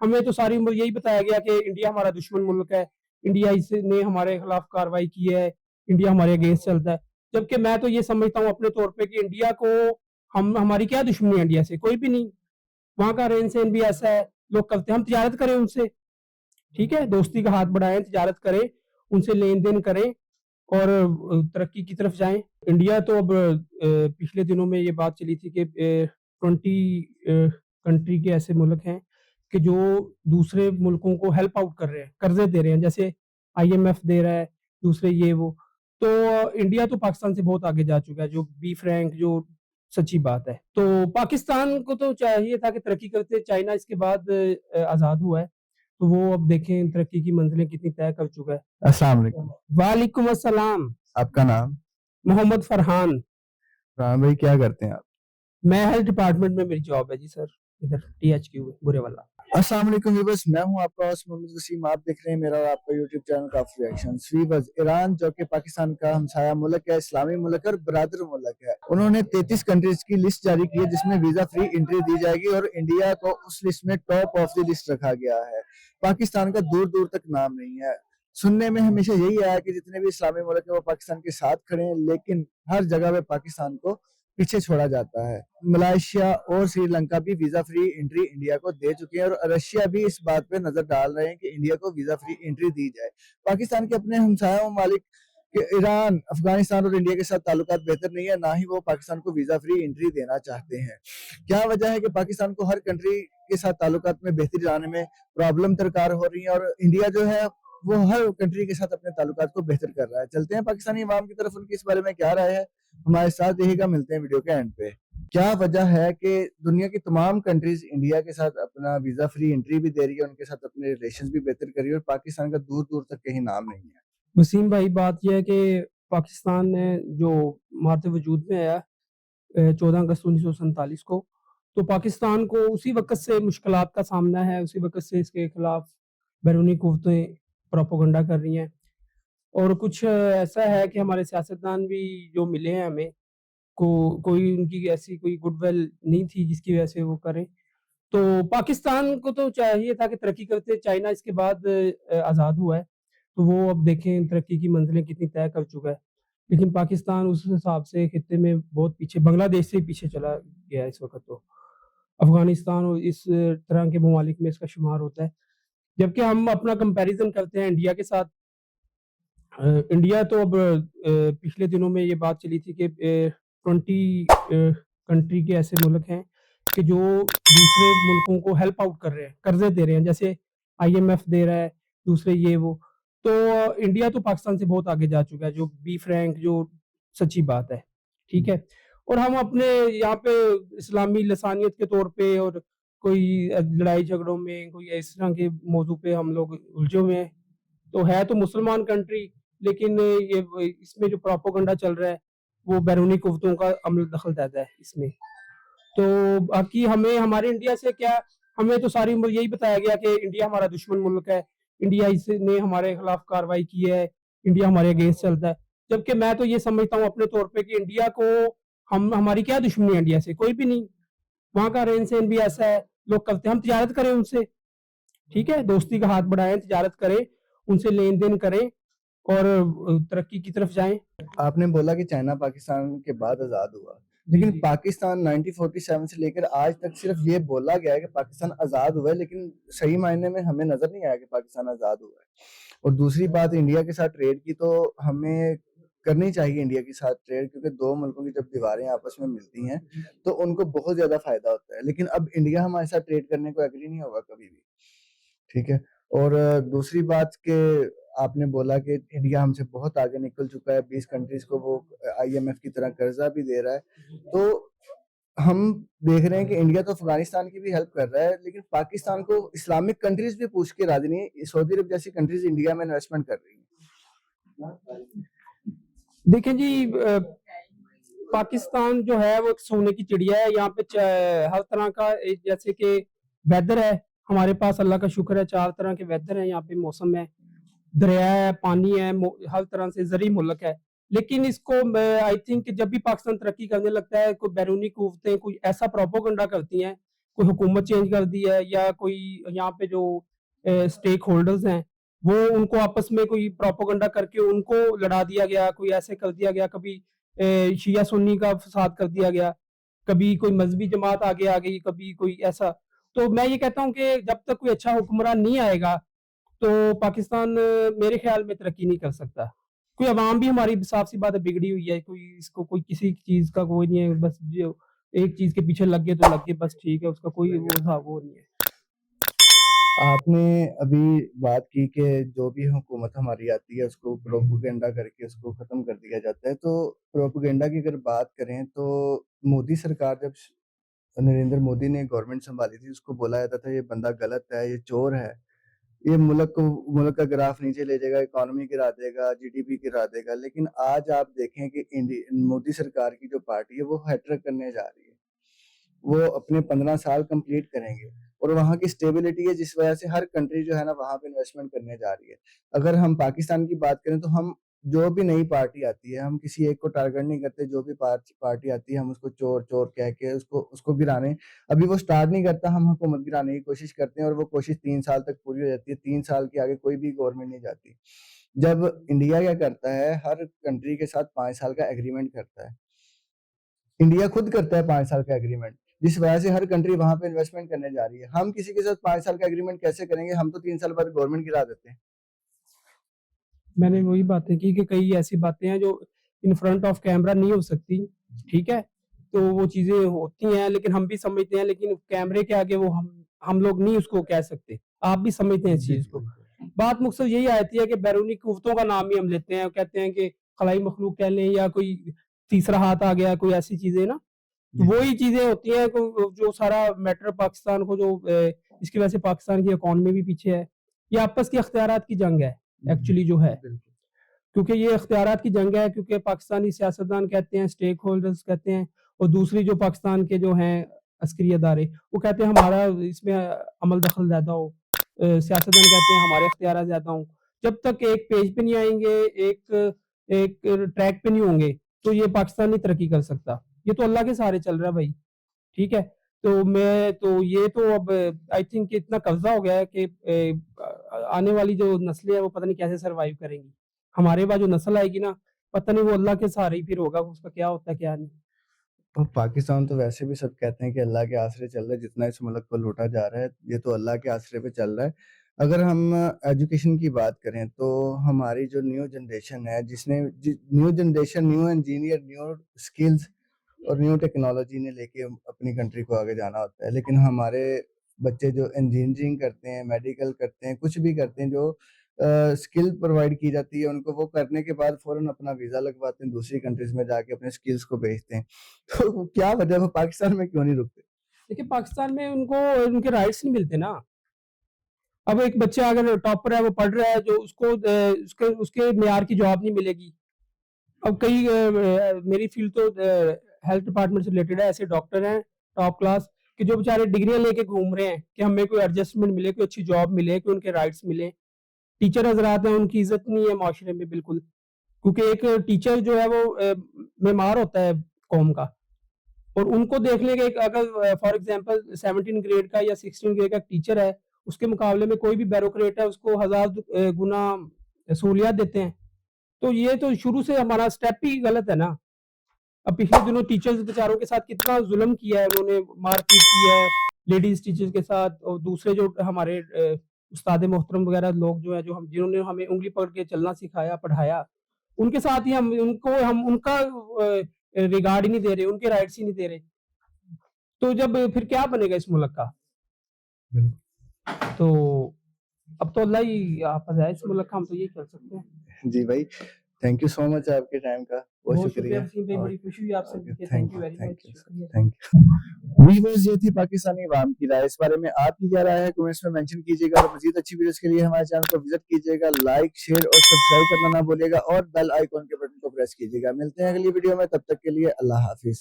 हमें तो सारी उम्र यही बताया गया कि इंडिया हमारा दुश्मन मुल्क है, इंडिया इसने हमारे खिलाफ कार्रवाई की है, इंडिया हमारे अगेंस्ट चलता है। जबकि मैं तो ये समझता हूँ अपने तौर पे कि इंडिया को हम हमारी क्या दुश्मनी है इंडिया से? कोई भी नहीं। वहाँ का रहन-सहन भी ऐसा है, लोग करते हैं, हम तिजारत करें उनसे, ठीक है? दोस्ती का हाथ बढ़ाएँ, तिजारत करें, उनसे लेन-देन करें और तरक्की की तरफ जाएँ। इंडिया तो अब पिछले दिनों में ये बात चली थी कि 20 कंट्री के ऐसे मुल्क हैं कि जो दूसरे मुल्कों को हेल्प आउट कर रहे हैं, कर्ज़े दे रहे हैं, जैसे आईएमएफ दे रहा है, दूसरे ये वो। तो इंडिया तो पाकिस्तान से बहुत आगे जा चुका है, जो बी फ्रैंक जो सच्ची बात है। तो पाकिस्तान को तो चाहिए था कि तरक्की करते, चाइना इसके बाद आज़ाद हुआ है, तो वो अब देखें तरक्की की मंज़िलें कितनी तय कर चुका है। अस्सलाम वालेकुम। वालेकुम अस्सलाम, आपका नाम? मोहम्मद फरहान। फरहान भाई क्या करते हैं आप? मैं हेल्थ डिपार्टमेंट में मेरी जॉब है जी सर, इधर टीएचक्यू में, बुरेवाला। अस्सलाम वालेकुम व्यूअर्स, मैं हूं आपका होस्ट मोहम्मद वसीम। आप देख रहे हैं मेरा और आपका यूट्यूब चैनल काफी रिएक्शंस। व्यूअर्स, ईरान जो कि पाकिस्तान का हमसाया मुल्क है, इस्लामी मुल्क और बरादर मुल्क है, उन्होंने 33 कंट्रीज की लिस्ट जारी की है जिसमें वीजा फ्री एंट्री दी जाएगी और इंडिया को उस लिस्ट में टॉप ऑफ द लिस्ट रखा गया है। पाकिस्तान का दूर दूर तक नाम नहीं है। सुनने में हमेशा यही आया कि जितने भी इस्लामी मुल्क है वो पाकिस्तान के साथ खड़े हैं, लेकिन हर जगह पे पाकिस्तान को पीछे छोड़ा जाता है। मलेशिया और श्रीलंका भी वीजा फ्री एंट्री इंडिया को दे चुके हैं और रशिया भी इस बात पे नजर डाल रहे हैं कि इंडिया को वीजा फ्री एंट्री दी जाए। पाकिस्तान के अपने हमसाया ममालिक के ईरान, अफगानिस्तान और इंडिया के साथ ताल्लुकात बेहतर नहीं है, ना ही वो पाकिस्तान को वीजा फ्री एंट्री देना चाहते हैं। क्या वजह है कि पाकिस्तान को हर कंट्री के साथ ताल्लुकात में बेहतरी लाने में प्रॉब्लम दरकार हो रही है और इंडिया जो है वो हर कंट्री के साथ अपने ताल्लुकात को बेहतर कर रहा है। चलते हैं पाकिस्तानी अवाम की तरफ, उनकी इस बारे में क्या राय है, हमारे साथ यहीगा। मिलते हैं वीडियो के एंड पे। क्या वजह है कि दुनिया की तमाम कंट्रीज इंडिया के साथ अपना वीजा फ्री एंट्री भी दे रही है, उनके साथ अपने रिलेशंस भी बेहतर कर रही है और पाकिस्तान का दूर दूर तक कहीं नाम नहीं है? वसीम भाई, बात यह है कि पाकिस्तान ने जो मारते वजूद में आया 14 अगस्त 1947 को, तो पाकिस्तान को उसी वक़्त से मुश्किलात का सामना है, उसी वक़्त से इसके खिलाफ बैरूनी कुव्वतें प्रोपेगेंडा कर रही हैं। और कुछ ऐसा है कि हमारे सियासतदान भी जो मिले हैं हमें, कोई उनकी ऐसी कोई गुडविल नहीं थी जिसकी वजह से वो करें। तो पाकिस्तान को तो चाहिए था कि तरक्की करते, चाइना इसके बाद आज़ाद हुआ है, तो वो अब देखें तरक्की की मंज़िलें कितनी तय कर चुका है। लेकिन पाकिस्तान उस हिसाब से खित्ते में बहुत पीछे, बांग्लादेश से ही पीछे चला गया है इस वक़्त तो। अफ़गानिस्तान और इस तरह के ममालिक में इसका शुमार होता है। जबकि हम अपना कंपैरिज़न करते हैं इंडिया के साथ, इंडिया तो अब पिछले दिनों में ये बात चली थी कि 20 कंट्री के ऐसे मुल्क हैं कि जो दूसरे मुल्कों को हेल्प आउट कर रहे हैं, कर्ज़े दे रहे हैं, जैसे आईएमएफ दे रहा है, दूसरे ये वो। तो इंडिया तो पाकिस्तान से बहुत आगे जा चुका है, जो बी फ्रैंक जो सच्ची बात है, ठीक है? और हम अपने यहाँ पे इस्लामी लसानियत के तौर पे और कोई लड़ाई झगड़ों में, कोई इस तरह के मौज़ू पे हम लोग उलझे हुए हैं। तो है तो मुसलमान कंट्री, लेकिन ये इसमें जो प्रोपेगेंडा चल रहा है, वो बैरूनी कुव्वतों का अमल दखल-ज़्यादा है इसमें। तो बाकी हमें हमारे इंडिया से क्या, हमें तो सारी उम्र यही बताया गया कि इंडिया हमारा दुश्मन मुल्क है, इंडिया इसने हमारे खिलाफ कार्रवाई की है, इंडिया हमारे अगेंस्ट चलता है। जबकि मैं तो ये समझता हूँ अपने तौर पे कि इंडिया को हम हमारी क्या दुश्मनी है इंडिया से? कोई भी नहीं। वहाँ का रहन-सहन भी ऐसा है, लोग करते हैं, हम तिजारत करें उनसे, ठीक है? दोस्ती का हाथ बढ़ाएँ, तिजारत करें, उनसे लेन-देन करें और तरक्की की तरफ जाएँ। आपने बोला कि चाइना पाकिस्तान के बाद आजाद हुआ, लेकिन जी। पाकिस्तान 1947 से लेकर आज तक सिर्फ ये बोला गया है कि पाकिस्तान आजाद हुआ है, लेकिन सही मायने में हमें नजर नहीं आया कि पाकिस्तान आजाद हुआ है। और दूसरी बात, इंडिया के साथ ट्रेड की तो हमें करनी चाहिए इंडिया के साथ ट्रेड, क्योंकि दो मुल्कों की जब दीवारें आपस में मिलती हैं तो उनको बहुत ज्यादा फायदा होता है। लेकिन अब इंडिया हमारे साथ ट्रेड करने को एग्री नहीं होगा कभी भी, ठीक है? और दूसरी बात कि आपने बोला कि इंडिया हमसे बहुत आगे निकल चुका है, 20 कंट्रीज को वो आईएमएफ की तरह कर्जा भी दे रहा है। तो हम देख रहे हैं कि इंडिया तो अफगानिस्तान की भी हेल्प कर रहा है, लेकिन पाकिस्तान को इस्लामिक कंट्रीज भी पूछ के राजी नहीं है। सऊदी अरब जैसी कंट्रीज इंडिया में इन्वेस्टमेंट कर रही है। देखें जी, पाकिस्तान जो है वो एक सोने की चिड़िया है। यहाँ पे हर तरह का जैसे कि वेदर है हमारे पास, अल्लाह का शुक्र है, 4 तरह के वेदर हैं यहाँ पे, मौसम है, दरिया है, पानी है, हर तरह से ज़री मुल्क है। लेकिन इसको आई थिंक जब भी पाकिस्तान तरक्की करने लगता है, कोई बैरूनी कुव्वतें कोई ऐसा प्रोपेगेंडा करती हैं, कोई हुकूमत चेंज कर दी है या कोई यहाँ पे जो स्टेक होल्डर्स हैं वो उनको आपस में कोई प्रोपोगंडा करके उनको लड़ा दिया गया, कोई ऐसे कर दिया गया, कभी शिया सुन्नी का फसाद कर दिया गया, कभी कोई मजहबी जमात आगे आ गई, कभी कोई ऐसा। तो मैं ये कहता हूँ कि जब तक कोई अच्छा हुक्मरान नहीं आएगा तो पाकिस्तान मेरे ख्याल में तरक्की नहीं कर सकता। कोई अवाम भी हमारी साफ सी बात है बिगड़ी हुई है, कोई इसको कोई किसी चीज का कोई नहीं है, बस जो एक चीज के पीछे लग गए तो लग गए, बस ठीक है, उसका कोई वो नहीं है। आपने अभी बात की कि जो भी हुकूमत हमारी आती है उसको प्रोपेगेंडा करके उसको खत्म कर दिया जाता है। तो प्रोपेगेंडा की अगर बात करें तो मोदी सरकार जब नरेंद्र मोदी ने गवर्नमेंट संभाली थी उसको बोला जाता था ये बंदा गलत है, ये चोर है, ये मुल्क का ग्राफ नीचे ले जाएगा, इकोनॉमी गिरा देगा, जीडीपी गिरा देगा। लेकिन आज आप देखें कि मोदी सरकार की जो पार्टी है वो हैट्रिक करने जा रही है। वो अपने 15 साल कंप्लीट करेंगे और वहाँ की स्टेबिलिटी है जिस वजह से हर कंट्री जो है ना वहाँ पे इन्वेस्टमेंट करने जा रही है। अगर हम पाकिस्तान की बात करें तो हम जो भी नई पार्टी आती है हम किसी एक को टारगेट नहीं करते, जो भी पार्टी आती है हम उसको चोर चोर कह के उसको गिराने, अभी वो स्टार्ट नहीं करता हम हुकूमत गिराने की कोशिश करते हैं और वो कोशिश 3 साल तक पूरी हो जाती है। 3 साल के आगे कोई भी गवर्नमेंट नहीं जाती। जब इंडिया क्या करता है हर कंट्री के साथ 5 साल का एग्रीमेंट करता है, इंडिया खुद करता है 5 साल का एग्रीमेंट, जिस वजह से हर कंट्री वहां पे इन्वेस्टमेंट करने जा रही है। हम किसी के साथ 5 साल का एग्रीमेंट कैसे करेंगे, हम तो 3 साल बाद गवर्नमेंट गिरा देते हैं। मैंने वही बातें की कि कई ऐसी बातें हैं जो इन फ्रंट ऑफ कैमरा नहीं हो सकती, ठीक है, तो वो चीजें होती हैं लेकिन हम भी समझते हैं, लेकिन कैमरे के आगे वो हम लोग नहीं उसको कह सकते, आप भी समझते हैं इस चीज को। बात मकसद यही आती है कि बैरूनी कुव्वतों का नाम ही हम लेते हैं, कहते हैं कि खलाई मखलूक कह लें या कोई तीसरा हाथ आ गया, कोई ऐसी चीजें ना, तो वही चीजें होती हैं जो सारा मैटर पाकिस्तान को जो इसकी वजह से पाकिस्तान की इकॉनमी भी पीछे है। ये आपस की अख्तियारात की जंग है एक्चुअली जो है, क्योंकि ये अख्तियारात की जंग है, क्योंकि पाकिस्तानी सियासतदान कहते हैं, स्टेक होल्डर्स कहते हैं, और दूसरी जो पाकिस्तान के जो हैं अस्करी अदारे वो कहते हैं हमारा इसमें अमल दखल ज्यादा हो, सियासतदान कहते हैं हमारे अख्तियार ज्यादा हो। जब तक एक पेज पे नहीं आएंगे, एक एक ट्रैक पे नहीं होंगे, तो ये पाकिस्तान नहीं तरक्की कर सकता। ये तो अल्लाह के सहारे चल रहा है भाई, ठीक है। तो मैं तो ये तो अब आई थिंक इतना कब्जा हो गया है कि आने वाली जो नस्लें हैं वो पता नहीं कैसे सरवाइव करेंगी। हमारे बाद जो नस्ल आएगी ना, पता नहीं वो अल्लाह के सहारे ही फिर होगा, उसका क्या होता है क्या नहीं। और पाकिस्तान तो वैसे भी सब कहते हैं कि अल्लाह के आसरे चल रहा है, जितना इस मुल्क को लूटा जा रहा है ये तो अल्लाह के आसरे पे चल रहा है। अगर हम एजुकेशन की बात करें तो हमारी जो न्यू जनरेशन है new generation, new engineer, new skills और न्यू टेक्नोलॉजी ने लेके अपनी कंट्री को आगे जाना होता है। लेकिन हमारे बच्चे जो इंजीनियरिंग करते हैं, मेडिकल करते हैं, कुछ भी करते हैं, जो स्किल प्रोवाइड की जाती है उनको, वो करने के बाद फौरन अपना वीज़ा लगवाते हैं, दूसरी कंट्रीज़ में जाके अपने स्किल्स को बेचते हैं। तो क्या वजह है वो पाकिस्तान में क्यों नहीं रुकते? देखिए पाकिस्तान में उनको उनके राइट्स नहीं मिलते ना। अब एक बच्चा अगर टॉपर है, वो पढ़ रहा है, जो उसको उसके उसके मेयार की जॉब नहीं मिलेगी। अब कई मेरी फील्ड तो हेल्थ डिपार्टमेंट से रिलेटेड है, ऐसे डॉक्टर हैं टॉप क्लास कि जो बेचारे डिग्रियां लेके घूम रहे हैं कि हमें कोई एडजस्टमेंट मिले, कोई अच्छी जॉब मिले, कि उनके राइट्स मिले। टीचर हजरात हैं, उनकी इज्जत नहीं है माशरे में बिल्कुल, क्योंकि एक टीचर जो है वो मेमार होता है कौम का, और उनको देख लेंगे अगर फॉर एग्जांपल 17 ग्रेड का या 16 ग्रेड का टीचर है, उसके मुकाबले में कोई भी ब्यूरोक्रेट है उसको 1000 गुना सहूलियत देते हैं। तो ये तो शुरू से हमारा स्टेप ही गलत है ना। अब पिछले दिनों टीचर्स बेचारों के साथ कितना जुल्म किया है उन्होंने, मारपीट की है लेडीज टीचर्स के साथ, और दूसरे जो हमारे उस्ताद मोहतरम वगैरह लोग जो है, जो हम जिन्होंने हमें उंगली पकड़ के चलना सिखाया, पढ़ाया, उनके साथ ही हम उनका रिगार्ड ही नहीं दे रहे, उनके राइट्स ही नहीं दे रहे, तो जब फिर क्या बनेगा इस मुल्क का। तो अब तो अल्लाह ही हाफ़िज़ है इस मुल्क का, हम तो यही कर सकते हैं। जी भाई, थैंक यू सो मच आपके टाइम का, बहुत शुक्रिया। वसीम भाई, बड़ी खुशी हुई आपसे मिलके, थैंक यू वेरी मच, शुक्रिया। Thank you. व्यूअर्स, ये थी पाकिस्तानी अवाम की राय। इस बारे में आपकी क्या राय है कमेंट्स में मेंशन कीजिएगा, और मजीद अच्छी वीडियोस के लिए हमारे चैनल को विजिट कीजिएगा, लाइक, शेयर और सब्सक्राइब करना ना भूलिएगा, और बेल आइकॉन के बटन को प्रेस कीजिएगा। मिलते हैं अगली वीडियो में, तब तक के लिए अल्लाह हाफिज।